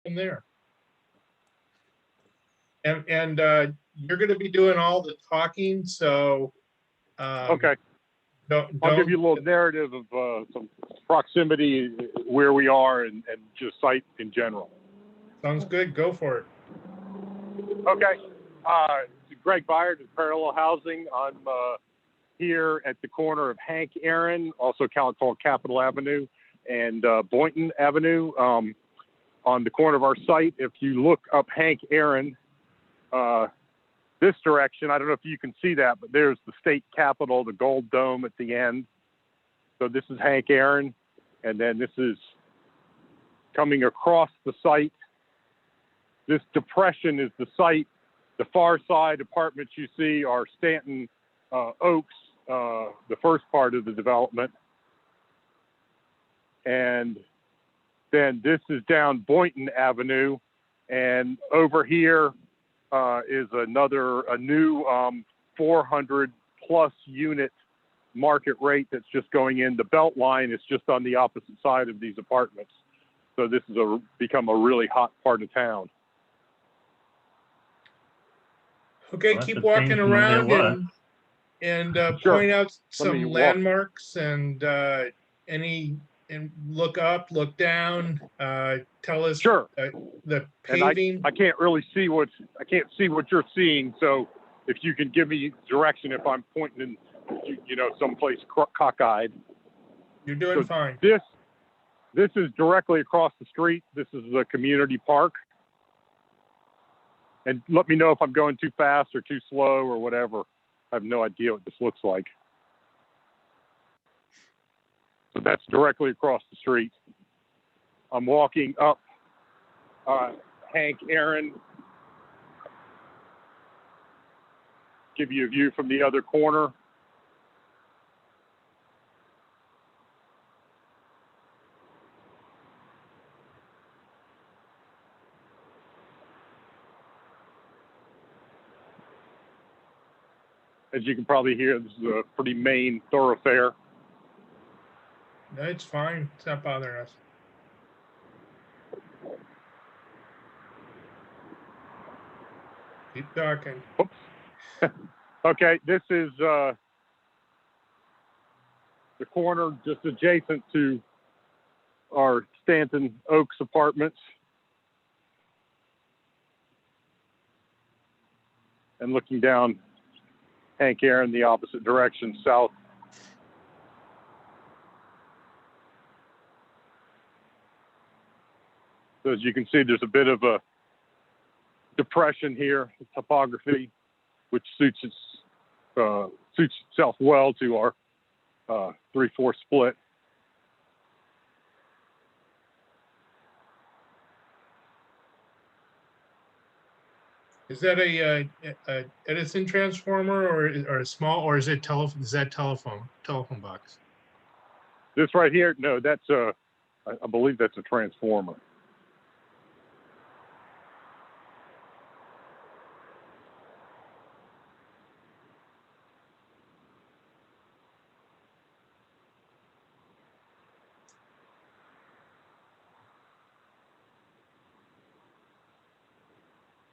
from there. And you're going to be doing all the talking, so Okay. don't I'll give you a little narrative of some proximity, where we are, and just site in general. Sounds good. Go for it. Okay. Greg Byard with Parallel Housing. I'm here at the corner of Hank Aaron, also called Capitol Avenue, and Boynton Avenue. On the corner of our site, if you look up Hank Aaron, this direction, I don't know if you can see that, but there's the state capitol, the gold dome at the end. So this is Hank Aaron, and then this is coming across the site. This depression is the site. The far side apartments you see are Stanton Oaks, the first part of the development. And then this is down Boynton Avenue. And over here is a new 400 plus unit market rate that's just going in. The belt line is just on the opposite side of these apartments. So this is become a really hot part of town. Okay, Well, keep that's a change walking from the way it around was. and Sure. point out Let me some walk. landmarks and and look up, look down. Tell us Sure. The And paving. I can't really see I can't see what you're seeing. So if you can give me direction if I'm pointing in, someplace cockeyed. You're doing So fine. This is directly across the street. This is the community park. And let me know if I'm going too fast or too slow or whatever. I have no idea what this looks like. So that's directly across the street. I'm walking up Hank Aaron. Give you a view from the other corner. As you can probably hear, this is a pretty main thoroughfare. No, it's fine. It's not bothering us. Keep talking. Oops. Okay, this is the corner just adjacent to our Stanton Oaks apartments. And looking down Hank Aaron, the opposite direction, south. So as you can see, there's a bit of a depression here, topography, which suits itself well to our 3-4 split. Is that a Edison transformer or a small, or is it telephone box? This right here, no, that's I believe that's a transformer.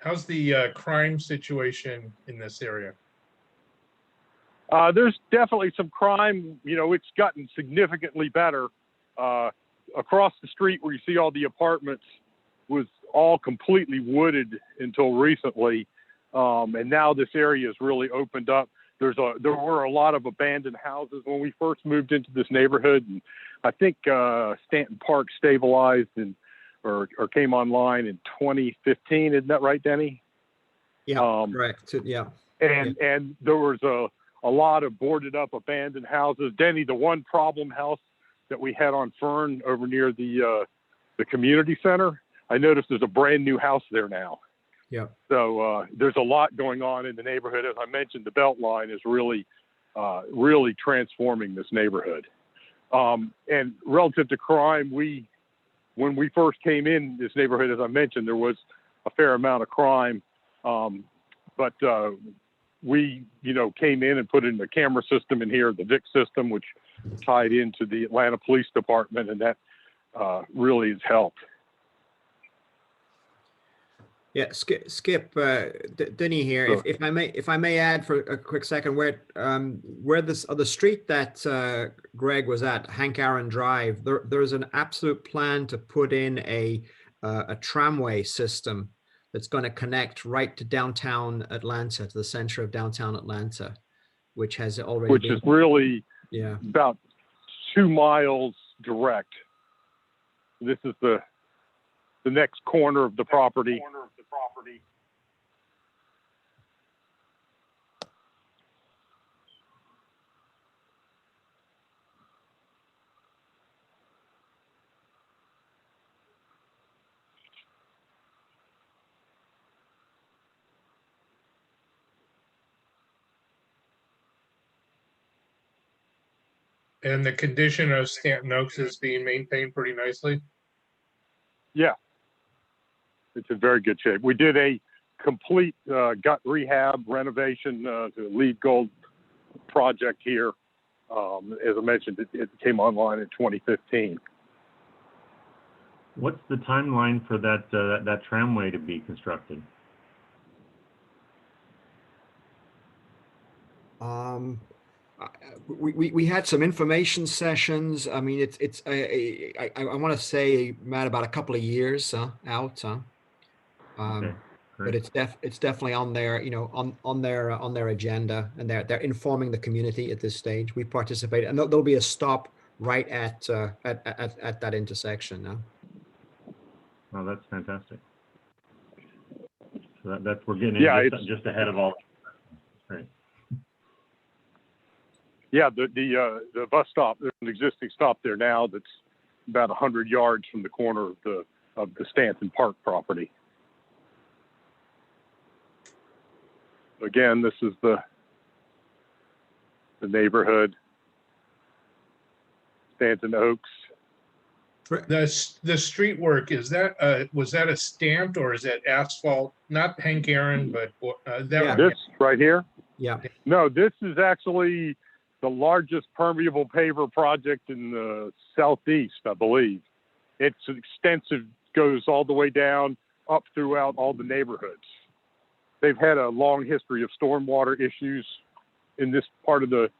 How's the crime situation in this area? There's definitely some crime. It's gotten significantly better. Across the street where you see all the apartments was all completely wooded until recently. And now this area is really opened up. There were a lot of abandoned houses when we first moved into this neighborhood. And I think Stanton Park stabilized or came online in 2015. Isn't that right, Denny? Yeah, correct. Yeah. And there was a lot of boarded up abandoned houses. Denny, the one problem house that we had on Fern over near the community center, I noticed there's a brand new house there now. Yeah. So there's a lot going on in the neighborhood. As I mentioned, the Beltline is really transforming this neighborhood. And relative to crime, when we first came in this neighborhood, as I mentioned, there was a fair amount of crime. But we, came in and put in the camera system in here, the VIC system, which tied into the Atlanta Police Department, and that really has helped. Yeah, Skip, Denny here. Sure. If I may add for a quick second, where this the street that Greg was at, Hank Aaron Drive, there's an absolute plan to put in a tramway system that's going to connect right to downtown Atlanta, to the center of downtown Atlanta, which has already Which been, is really yeah, about 2 miles direct. This is the next corner of the property. And the condition of Stanton Oaks is being maintained pretty nicely. Yeah, it's in very good shape. We did a complete gut rehab renovation to LEED Gold project here. As I mentioned, it came online in 2015. What's the timeline for that tramway to be constructed? We had some information sessions. I mean, I want to say, Matt, about a couple of years out. Okay, But it's definitely on their, on their agenda, and they're informing the community at this stage. We participate, and there'll be a stop right at that intersection now. Oh, that's fantastic. So that's we're getting just ahead of all. Great. Yeah, the bus stop, there's an existing stop there now that's about 100 yards from the corner of the Stanton Park property. Again, this is the neighborhood, Stanton Oaks. The street work, is that was that a stamped or is that asphalt? Not Hank Aaron, but This right here? Yeah. No, this is actually the largest permeable paver project in the Southeast, I believe. It's extensive, goes all the way down, up throughout all the neighborhoods. They've had a long history of stormwater issues in this part of the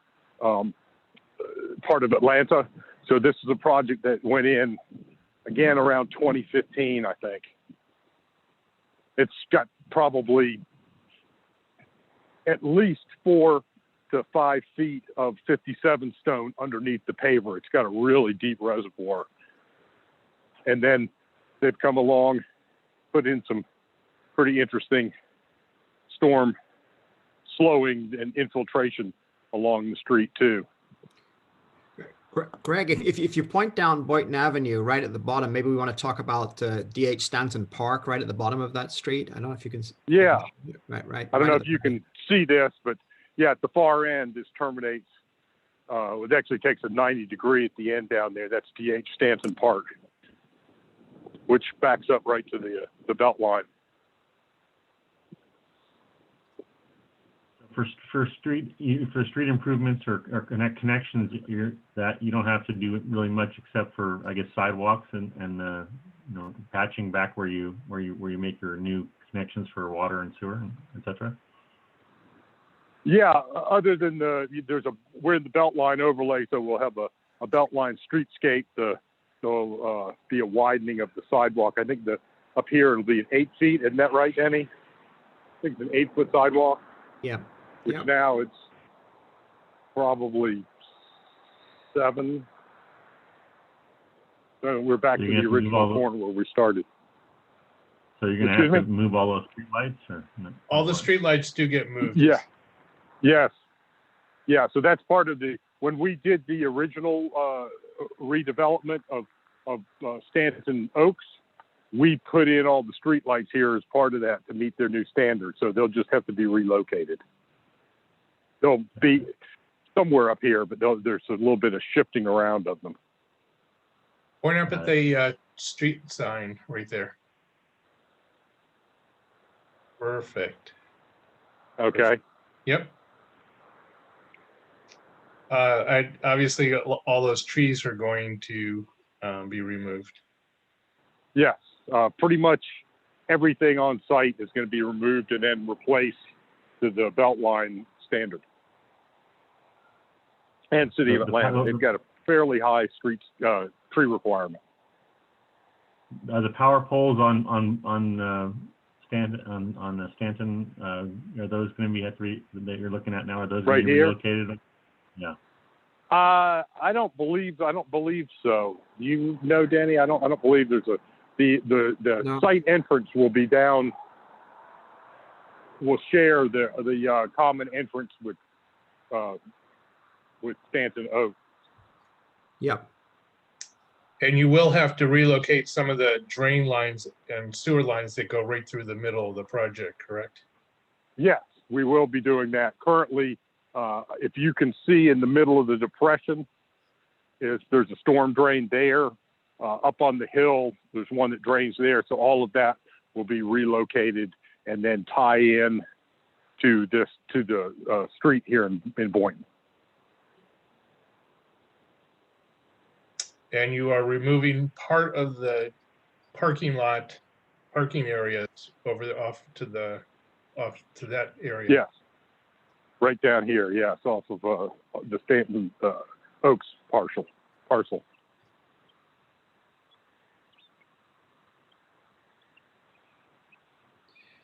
part of Atlanta. So this is a project that went in again around 2015, I think. It's got probably at least 4 to 5 feet of 57 stone underneath the paver. It's got a really deep reservoir. And then they've come along, put in some pretty interesting storm slowing and infiltration along the street too. Greg, if you point down Boynton Avenue right at the bottom, maybe we want to talk about D.H. Stanton Park right at the bottom of that street. I don't know if you can. Yeah. Right. I don't know if you can see this, but yeah, at the far end, this terminates. It actually takes a 90-degree at the end down there. That's D.H. Stanton Park, which backs up right to the belt line. For street improvements or connections, that you don't have to do really much except for, I guess, sidewalks and patching back where you make your new connections for water and sewer, etc. Yeah, other than we're in the Beltline overlay, so we'll have a Beltline streetscape. There'll be a widening of the sidewalk. I think up here it'll be 8 feet. Isn't that right, Denny? I think it's an 8-foot sidewalk. Yeah. Which now it's probably 7. So we're back to the original corner where we started. So you're going to have to move all those street lights, or no? All the street lights do get moved. Yeah. Yes. Yeah. So that's part of when we did the original redevelopment of Stanton Oaks, we put in all the street lights here as part of that to meet their new standards. So they'll just have to be relocated. They'll be somewhere up here, but there's a little bit of shifting around of them. Point up at the street sign right there. Perfect. Okay. Yep. Obviously, all those trees are going to be removed. Yes. Pretty much everything on site is going to be removed and then replaced to the Beltline standard. And City of Atlanta, they've got a fairly high tree requirement. The power poles on the Stanton, are those going to be that you're looking at now? Are those right going to be here? relocated? Yeah. I don't believe so. You know, Danny, I don't believe there's the No. site entrance will be down. Will share the common entrance with Stanton Oaks. Yep. And you will have to relocate some of the drain lines and sewer lines that go right through the middle of the project, correct? Yes, we will be doing that. Currently, if you can see in the middle of the depression, there's a storm drain there. Up on the hill, there's one that drains there. So all of that will be relocated and then tie in to the street here in Boynton. And you are removing part of the parking areas off to that area. Yes, right down here. Yes, off of the Stanton Oaks parcel.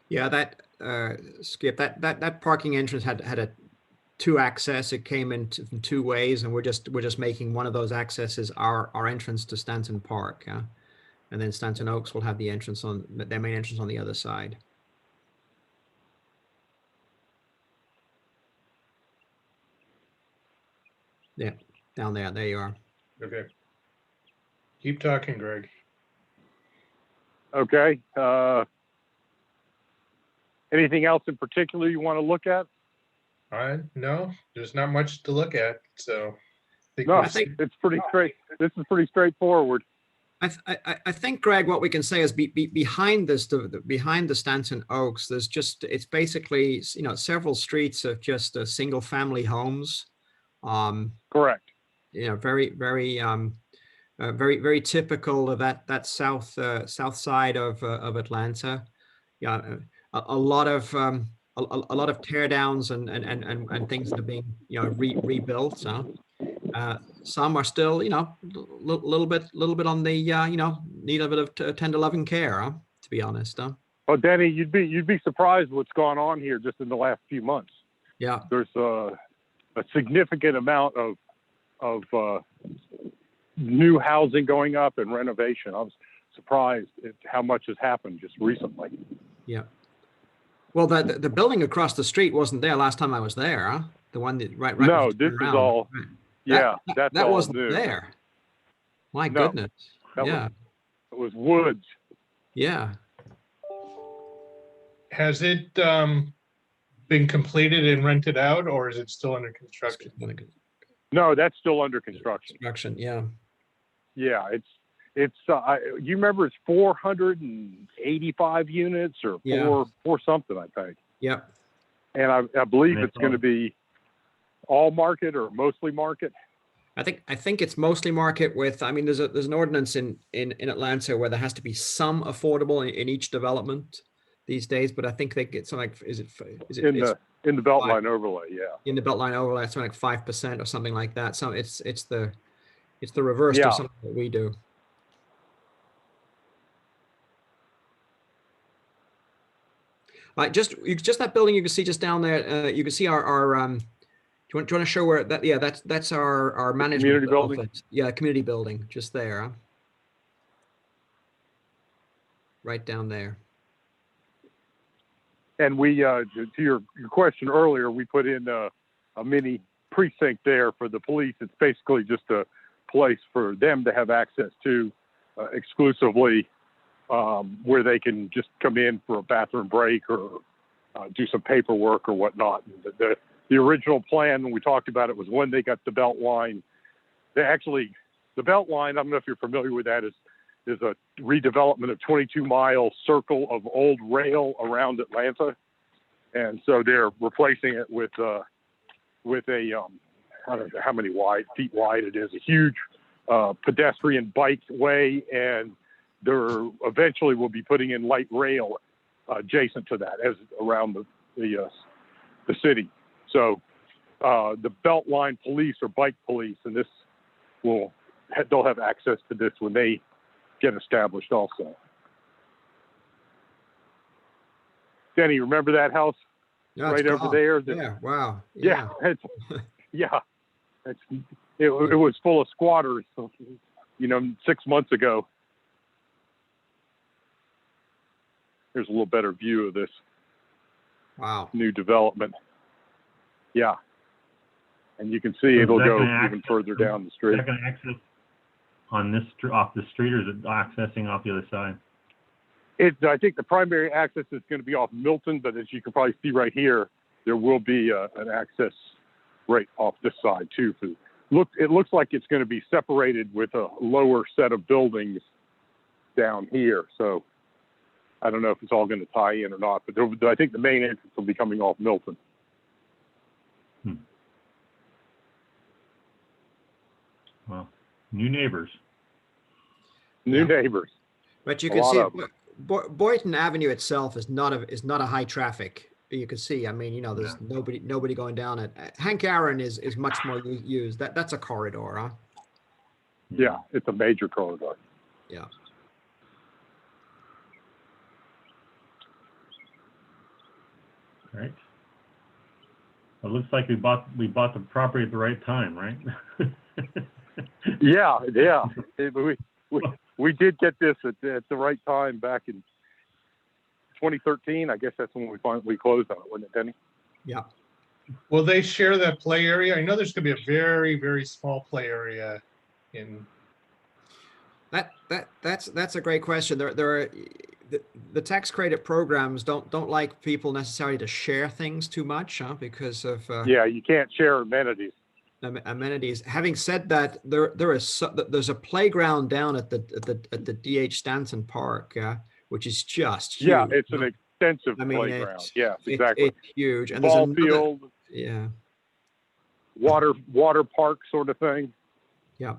Yeah, that Skip, that parking entrance had a two access. It came in from two ways, and we're just making one of those accesses our entrance to Stanton Park, and then Stanton Oaks will have the entrance on their main entrance on the other side. Yeah, down there. There you are. Okay. Keep talking, Greg. Okay. Anything else in particular you want to look at? No, there's not much to look at. So I think it's pretty straight. This is pretty straightforward. I think, Greg, what we can say is behind the Stanton Oaks, it's basically, several streets of just single family homes. Correct. Very, very, very typical of that south side of Atlanta. Yeah, a lot of tear downs and things that are being rebuilt. Some are still little bit on the need a bit of tender loving care, to be honest. Well, Denny, you'd be surprised what's gone on here just in the last few months. Yeah, there's a significant amount of new housing going up and renovation. I was surprised at how much has happened just recently. Yeah. Well, the building across the street wasn't there last time I was there, huh? The one that right. No, this is all. Right. Yeah, that all wasn't new. there. My No, goodness. it was woods. Yeah. Has it been completed and rented out, or is it still under construction? No, that's still under construction. Yeah. Yeah, it's you remember it's 485 units or four something, I think. Yep. And I believe it's going to be all market or mostly market. I think it's mostly market with. I mean, there's an ordinance in Atlanta where there has to be some affordable in each development these days, but I think they get something like is it in the Beltline overlay, yeah. In the Beltline overlay, it's something like 5% or something like that. So it's the reverse of something that we do. Just that building you can see just down there. You can see our do you want to show where that? Yeah, that's our management community building. Office. Yeah, community building, just there, huh? Right down there. And we, to your question earlier, we put in a mini precinct there for the police. It's basically just a place for them to have access to exclusively, where they can just come in for a bathroom break or do some paperwork or whatnot. The original plan when we talked about it was when they got the Beltline. The Beltline, I don't know if you're familiar with that, is a redevelopment of 22-mile circle of old rail around Atlanta. And so they're replacing it with a, I don't know how many feet wide it is, a huge pedestrian bike way and there eventually will be putting in light rail adjacent to that as around the city. So the Beltline police or bike police, and this they'll have access to this when they get established also. Denny, remember that house Yeah, right it's over gone. there? Yeah, wow. Yeah, it was full of squatters, 6 months ago. Here's a little better view of this Wow. new development. Yeah, and you can see So it'll is that go gonna even access- further down the Is street. that going to access on this off the street, or is it accessing off the other side? I think the primary access is going to be off Milton, but as you can probably see right here, there will be an access right off this side too. It looks like it's going to be separated with a lower set of buildings down here. So I don't know if it's all going to tie in or not, but I think the main entrance will be coming off Milton. Well, new neighbors. New neighbors. But you A can lot see of them. Boynton Avenue itself is not a high traffic. You can see, I mean, there's nobody going down it. Hank Aaron is much more used. That's a corridor, huh? Yeah, it's a major corridor. Yeah. Right. It looks like we bought the property at the right time, right? Yeah. We did get this at the right time back in 2013. I guess that's when we closed on it, wasn't it, Denny? Yeah. Will they share that play area? I know there's gonna be a very, very small play area in, That's a great question. There are the tax credit programs don't like people necessarily to share things too much, huh? Because of Yeah, you can't share amenities. amenities. Having said that, there's a playground down at the DH Stanton Park, which is just huge. Yeah, it's an extensive I mean, playground. Yes, exactly. It's huge, and Ball there's another, field, yeah, water park sort of thing. yeah.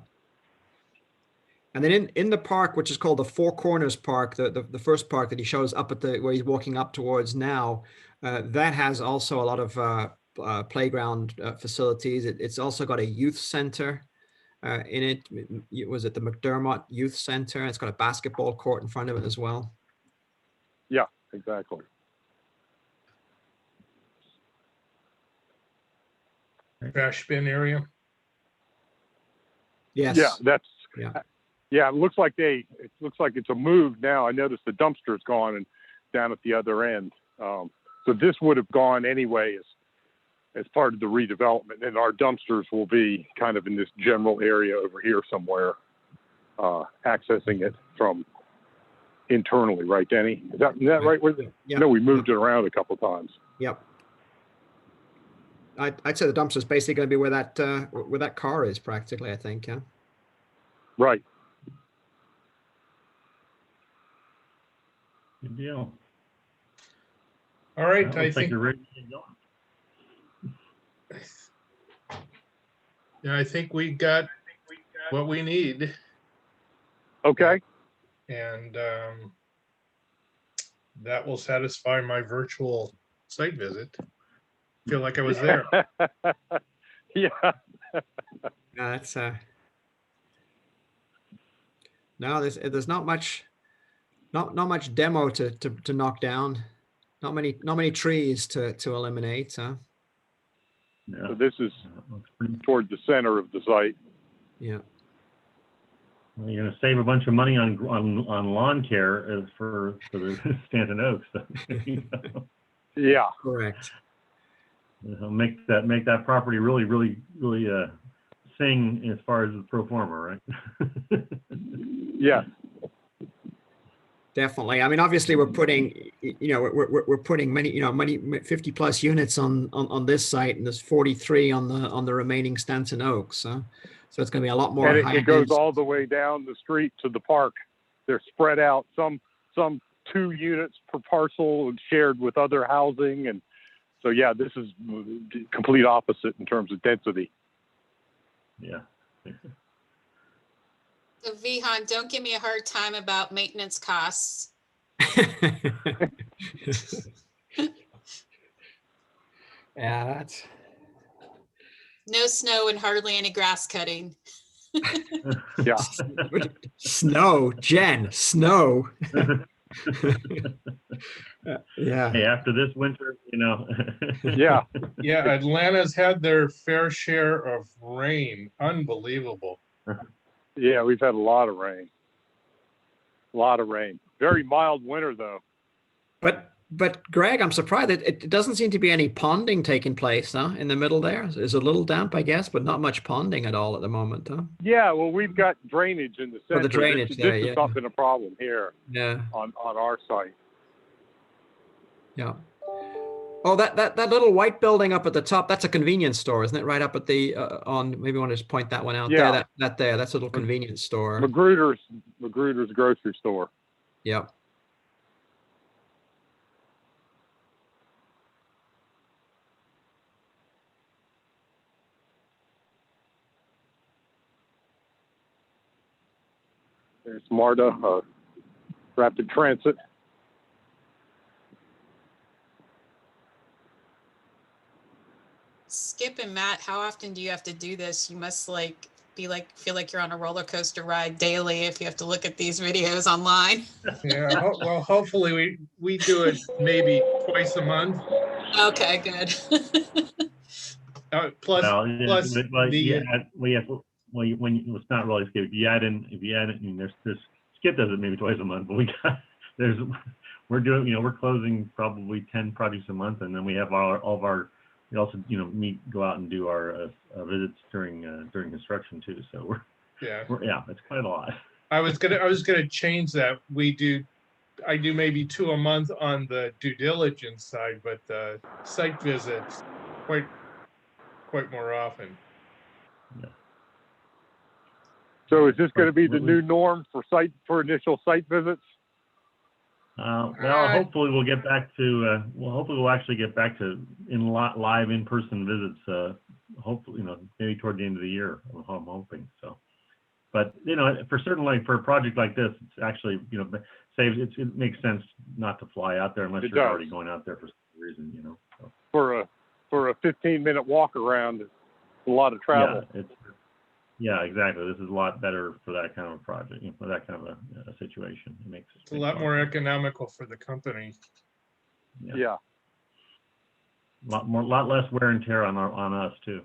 And then in the park, which is called the Four Corners Park, the first park that he shows up at where he's walking up towards now, that has also a lot of playground facilities. It's also got a youth center in it. Was it the McDermott Youth Center? It's got a basketball court in front of it as well. Yeah, exactly. trash bin area. Yes. Yeah, it looks like it's a move now. I noticed the dumpster's gone and down at the other end. So this would have gone anyway as part of the redevelopment, and our dumpsters will be kind of in this general area over here somewhere, accessing it from internally, right, Denny? Is that right? Yeah. No, we moved it around a couple times. Yep. I'd say the dumpster's basically going to be where that car is practically, I think, yeah. Right. Good deal. All right, Well, I looks like think, you're ready to get going. yeah, I think we got what we need, Okay. and that will satisfy my virtual site visit. Feel like I was there. Yeah. No, that's no, there's not much demo to knock down. Not many trees to eliminate, huh? Yeah. So this is Looks pretty- toward the center of the site. Yeah. Well, you're going to save a bunch of money on lawn care for the Stanton Oaks. Yeah. Correct. It'll make that property really sing as far as the pro forma, right? Yeah. Definitely. I mean, obviously, we're putting many 50 plus units on this site, and there's 43 on the remaining Stanton Oaks. So it's going to be a lot more. And high it goes density. all the way down the street to the park. They're spread out, some 2 units per parcel and shared with other housing. And so, yeah, this is complete opposite in terms of density. Yeah. So Vihan, don't give me a hard time about maintenance costs. Yeah, that's No snow and hardly any grass cutting. Yeah. snow, Jen, snow. Yeah. Hey, after this winter, you know. Yeah. Yeah, Atlanta's had their fair share of rain. Unbelievable. Yeah, we've had a lot of rain. A lot of rain. Very mild winter though. But Greg, I'm surprised that it doesn't seem to be any ponding taking place, huh? In the middle there, it's a little damp, I guess, but not much ponding at all at the moment, huh? Yeah, well, we've got drainage in the Oh, center. the drainage this, there, this yeah. has not been a problem here Yeah, on our site. yeah. Oh, that little white building up at the top, that's a convenience store, isn't it? Right up at the on. Maybe want to just point that one out Yeah. there. That there, that's a little convenience store. Magruder's grocery store. Yeah. There's MARTA, Rapid Transit. Skip and Matt, how often do you have to do this? You must feel like you're on a roller coaster ride daily if you have to look at these videos online. Yeah, well, hopefully we do it maybe twice a month. Okay, good. Plus, Well, yeah, plus well, the yeah, when you, it's not really Skip. If you add in, I mean, there's Skip does it maybe twice a month, but we're doing, you know, we're closing probably 10 projects a month, and then we have all of our, we also, you know, go out and do our visits during construction too. So yeah, it's quite a lot. I was gonna change that. I do maybe 2 a month on the due diligence side, but site visits quite more often. So is this going to be the new norm for initial site visits? Well, hopefully we'll get back to. Hopefully we'll actually get back to live in-person visits. Hopefully, you know, maybe toward the end of the year. I'm hoping so. But you know, for a project like this, it's actually, you know, it makes sense not to fly out there unless you're already going out there for some reason, you know. So. For a 15-minute walk around, it's a lot of travel. Yeah, exactly. This is a lot better for that kind of a project, you know, for that kind of a situation. It's a lot more economical for the company. Yeah. Lot less wear and tear on us too.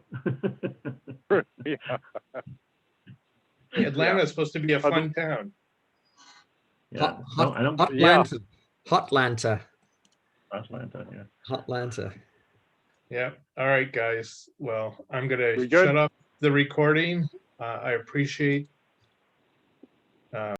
Yeah. Atlanta is supposed to be a fun town. Yeah. Hotlanta. Hotlanta. Yeah. Hotlanta. Yeah. All right, guys. Well, I'm gonna shut up the recording. I appreciate